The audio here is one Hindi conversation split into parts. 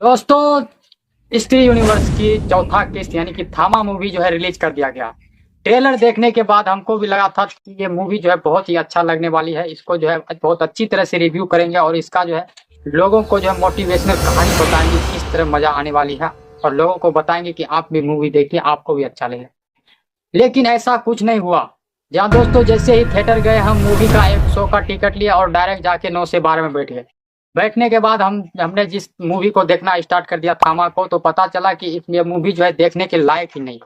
दोस्तों, स्त्री यूनिवर्स की चौथा किस्त यानी कि थामा मूवी जो है रिलीज कर दिया गया। ट्रेलर देखने के बाद हमको भी लगा था कि ये मूवी जो है बहुत ही अच्छा लगने वाली है। इसको जो है बहुत अच्छी तरह से रिव्यू करेंगे और इसका जो है लोगों को जो है मोटिवेशनल कहानी बताएंगे, किस तरह मजा आने वाली है और लोगों को बताएंगे कि आप भी मूवी देखिए, आपको भी अच्छा लगेगा। लेकिन ऐसा कुछ नहीं हुआ। जहाँ दोस्तों जैसे ही थिएटर गए, हम मूवी का एक शो का टिकट लिया और डायरेक्ट जाके 9 से 12 में बैठ गए। बैठने के बाद हमने जिस मूवी को देखना स्टार्ट कर दिया थामा को, तो पता चला कि ये मूवी जो है देखने के लायक ही नहीं।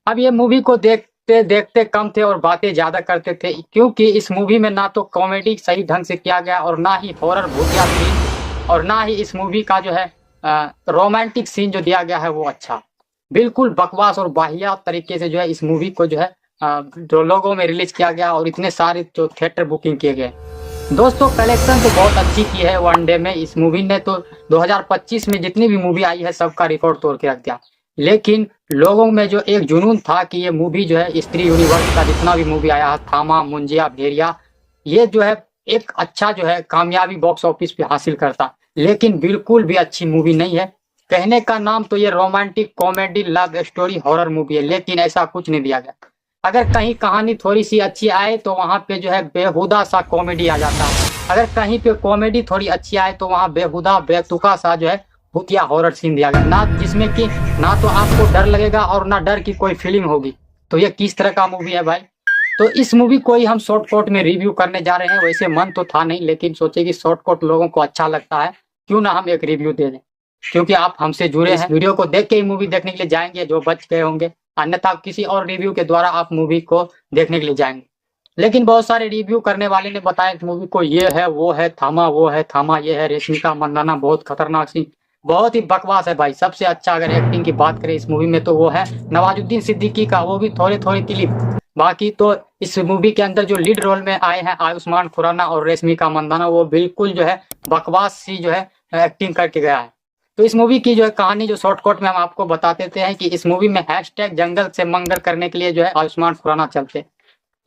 अब ये मूवी को देखते देखते कम थे और बातें ज्यादा करते थे, क्योंकि इस मूवी में ना तो कॉमेडी सही ढंग से किया गया और ना ही हॉरर भूतिया सीन, और ना ही इस मूवी का जो है रोमांटिक सीन जो दिया गया है वो अच्छा। बिल्कुल बकवास और वाहियात तरीके से जो है इस मूवी को जो है जो लोगों में रिलीज किया गया और इतने सारे जो थिएटर बुकिंग किए गए। दोस्तों, कलेक्शन तो बहुत अच्छी की है वनडे में। इस मूवी ने तो 2025 में जितनी भी मूवी आई है सबका रिकॉर्ड तोड़ के रख दिया। लेकिन लोगों में जो एक जुनून था कि ये मूवी जो है स्त्री यूनिवर्स का जितना भी मूवी आया है, थामा, मुंजिया, भेड़िया, ये जो है एक अच्छा जो है कामयाबी बॉक्स ऑफिस पे हासिल करता। लेकिन बिल्कुल भी अच्छी मूवी नहीं है। कहने का नाम तो ये romantic comedy love story horror movie है, लेकिन ऐसा कुछ नहीं दिया गया। अगर कहीं कहानी थोड़ी सी अच्छी आए तो वहां पे जो है बेहुदा सा कॉमेडी आ जाता है। अगर कहीं पे कॉमेडी थोड़ी अच्छी आए तो वहां बेहुदा बेतुका सा जो है भूतिया हॉरर सीन दिया गया, ना जिसमें कि ना तो आपको डर लगेगा और ना डर की कोई फीलिंग होगी। तो ये किस तरह का मूवी है भाई? तो इस मूवी को ही हम शॉर्टकट में रिव्यू करने जा रहे हैं। वैसे मन तो था नहीं, लेकिन सोचे कि शॉर्टकट लोगों को अच्छा लगता है, क्यों ना हम एक रिव्यू दे दें। क्योंकि आप हमसे जुड़े हैं, वीडियो को देख के ही मूवी देखने के लिए जाएंगे जो बच गए होंगे, अन्यथा किसी और रिव्यू के द्वारा आप मूवी को देखने के लिए जाएंगे। लेकिन बहुत सारे रिव्यू करने वाले ने बताया इस मूवी को ये है वो है थामा, वो है थामा, ये है रेशमिका मंदाना, बहुत खतरनाक सीन, बहुत ही बकवास है भाई। सबसे अच्छा अगर एक्टिंग की बात करें इस मूवी में तो वो है नवाजुद्दीन सिद्दीकी का, वो भी थोड़े थोड़े क्लिप। बाकी तो इस मूवी के अंदर जो लीड रोल में आए हैं आयुष्मान खुराना और रेशमिका मंदाना, वो बिल्कुल जो है बकवास सी जो है एक्टिंग करके गया है। तो इस मूवी की जो है कहानी जो शॉर्टकट में हम आपको बता देते हैं कि इस मूवी में हैशटैग जंगल से मंगल करने के लिए जो है आयुष्मान खुराना चलते।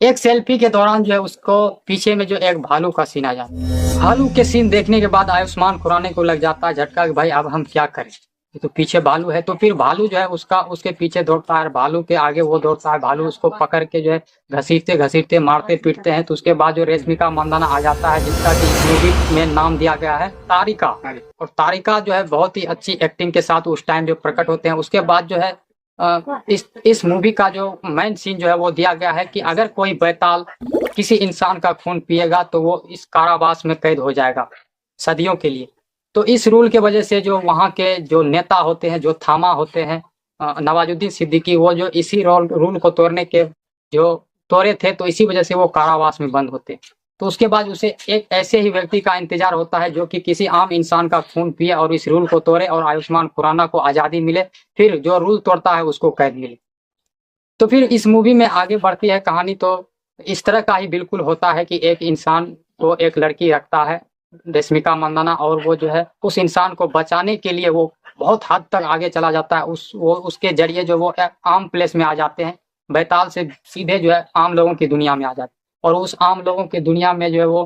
एक सेल्फी के दौरान जो है उसको पीछे में जो एक भालू का सीन आ जाता है। भालू के सीन देखने के बाद आयुष्मान खुराना को लग जाता है झटका कि भाई अब हम क्या करें, ये तो पीछे भालू है। तो फिर भालू जो है उसका उसके पीछे दौड़ता है, भालू के आगे वो दौड़ता है, भालू उसको पकड़ के जो है घसीटते घसीटते मारते पीटते हैं। तो उसके बाद जो रेशमिका मंदाना आ जाता है, जिसका कि इस मूवी में नाम दिया गया है तारिका। और तारिका जो है बहुत ही अच्छी एक्टिंग के साथ उस टाइम जो प्रकट होते हैं। उसके बाद जो है इस मूवी का जो मेन सीन जो है वो दिया गया है कि अगर कोई बैताल किसी इंसान का खून पिएगा तो वो इस कारावास में कैद हो जाएगा सदियों के लिए। तो इस रूल के वजह से जो वहाँ के जो नेता होते हैं, जो थामा होते हैं, नवाजुद्दीन सिद्दीकी, वो जो इसी रूल को तोड़ने के जो तोड़े थे, तो इसी वजह से वो कारावास में बंद होते। तो उसके बाद उसे एक ऐसे ही व्यक्ति का इंतजार होता है जो कि किसी आम इंसान का खून पिए और इस रूल को तोड़े और आयुष्मान खुराना को आजादी मिले, फिर जो रूल तोड़ता है उसको कैद मिले। तो फिर इस मूवी में आगे बढ़ती है कहानी। तो इस तरह का ही बिल्कुल होता है कि एक इंसान को एक लड़की रखता है रश्मिका मंदाना, और वो जो है उस इंसान को बचाने के लिए वो बहुत हद तक आगे चला जाता है। उसके जरिए जो वो आम प्लेस में आ जाते हैं, बैताल से सीधे जो है आम लोगों की दुनिया में आ जाते हैं। और उस आम लोगों की दुनिया में जो है वो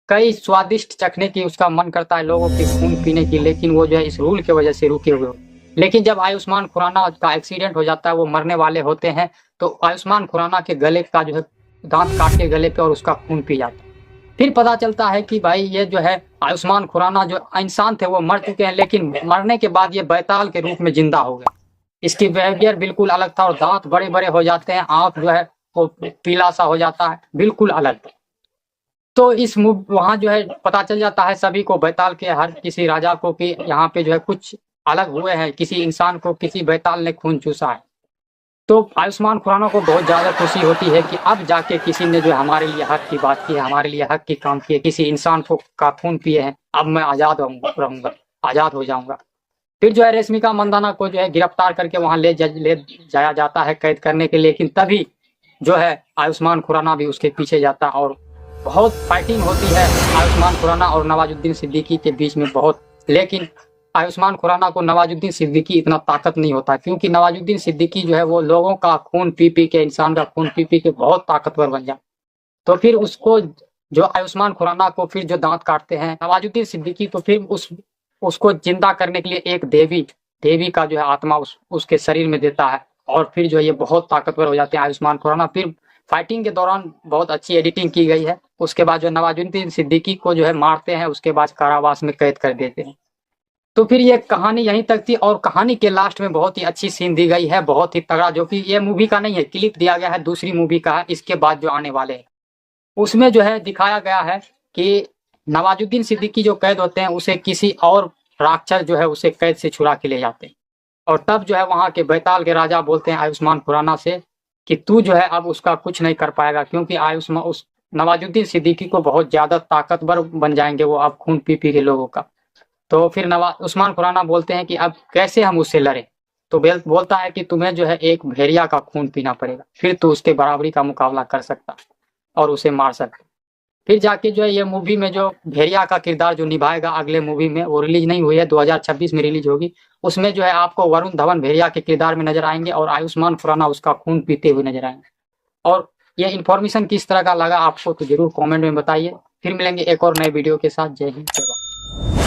कई स्वादिष्ट चखने की उसका मन करता है, लोगों के खून पीने की, लेकिन वो जो है इस रूल की वजह से रुके हुए होते हैं। लेकिन जब आयुष्मान खुराना का एक्सीडेंट हो जाता है, वो मरने वाले होते हैं, तो आयुष्मान खुराना के गले का जो है दांत काट के गले पे और उसका खून पी जाता है। फिर पता चलता है कि भाई ये जो है आयुष्मान खुराना जो इंसान थे वो मर चुके हैं, लेकिन मरने के बाद ये बैताल के रूप में जिंदा हो गए। इसकी बिहेवियर बिल्कुल अलग था और दांत बड़े बड़े हो जाते हैं, आंख जो है वो पीला सा हो जाता है, बिल्कुल अलग। तो इस वहां जो है पता चल जाता है सभी को, बैताल के हर किसी राजा को, कि यहाँ पे जो है कुछ अलग हुए हैं, किसी इंसान को किसी बैताल ने खून चूसा है। तो आयुष्मान खुराना को बहुत ज्यादा खुशी होती है कि अब जाके किसी ने जो है हमारे लिए हक की बात की है, हमारे लिए हक की काम किए, किसी इंसान को का खून पिए हैं, अब मैं आजाद रहूंगा, आजाद हो जाऊंगा। फिर जो है रेशमिका मंदाना को जो है गिरफ्तार करके वहां ले जाया जाता है कैद करने के लिए। लेकिन तभी जो है आयुष्मान खुराना भी उसके पीछे जाता है और बहुत फाइटिंग होती है आयुष्मान खुराना और नवाजुद्दीन सिद्दीकी के बीच में बहुत। लेकिन आयुष्मान खुराना को नवाजुद्दीन सिद्दीकी इतना ताकत नहीं होता, क्योंकि नवाजुद्दीन सिद्दीकी जो है वो लोगों का खून पी पी के, इंसान का खून पी पी के बहुत ताकतवर बन जाए। तो फिर उसको जो आयुष्मान खुराना को फिर जो दांत काटते हैं नवाजुद्दीन सिद्दीकी, तो फिर उसको जिंदा करने के लिए एक देवी का जो है आत्मा उसके शरीर में देता है, और फिर जो है ये बहुत ताकतवर हो जाते हैं आयुष्मान खुराना। फिर फाइटिंग के दौरान बहुत अच्छी एडिटिंग की गई है। उसके बाद जो नवाजुद्दीन सिद्दीकी को जो है मारते हैं, उसके बाद कारावास में कैद कर देते हैं। तो फिर ये कहानी यहीं तक थी, और कहानी के लास्ट में बहुत ही अच्छी सीन दी गई है, बहुत ही तगड़ा, जो कि ये मूवी का नहीं है, क्लिप दिया गया है दूसरी मूवी का है, इसके बाद जो आने वाले हैं। उसमें जो है दिखाया गया है कि नवाजुद्दीन सिद्दीकी जो कैद होते हैं, उसे किसी और राक्षस जो है उसे कैद से छुड़ा के ले जाते हैं। और तब जो है वहां के बैताल के राजा बोलते हैं आयुष्मान खुराना से कि तू जो है अब उसका कुछ नहीं कर पाएगा, क्योंकि आयुष्मान उस नवाजुद्दीन सिद्दीकी को बहुत ज्यादा ताकतवर बन जाएंगे वो अब खून पी पी के लोगों का। तो फिर उस्मान खुराना बोलते हैं कि अब कैसे हम उससे लड़े। तो बोलता है कि तुम्हें जो है एक भेड़िया का खून पीना पड़ेगा, फिर तू उसके बराबरी का मुकाबला कर सकता और उसे मार सकता। फिर जाके जो है ये मूवी में जो भेड़िया का किरदार जो निभाएगा अगले मूवी में, वो रिलीज नहीं हुई है, 2026 में रिलीज होगी। उसमें जो है आपको वरुण धवन भेड़िया के किरदार में नजर आएंगे और आयुष्मान खुराना उसका खून पीते हुए नजर आएंगे। और ये इन्फॉर्मेशन किस तरह का लगा आपको तो जरूर कमेंट में बताइए। फिर मिलेंगे एक और नए वीडियो के साथ। जय हिंद, जय भारत।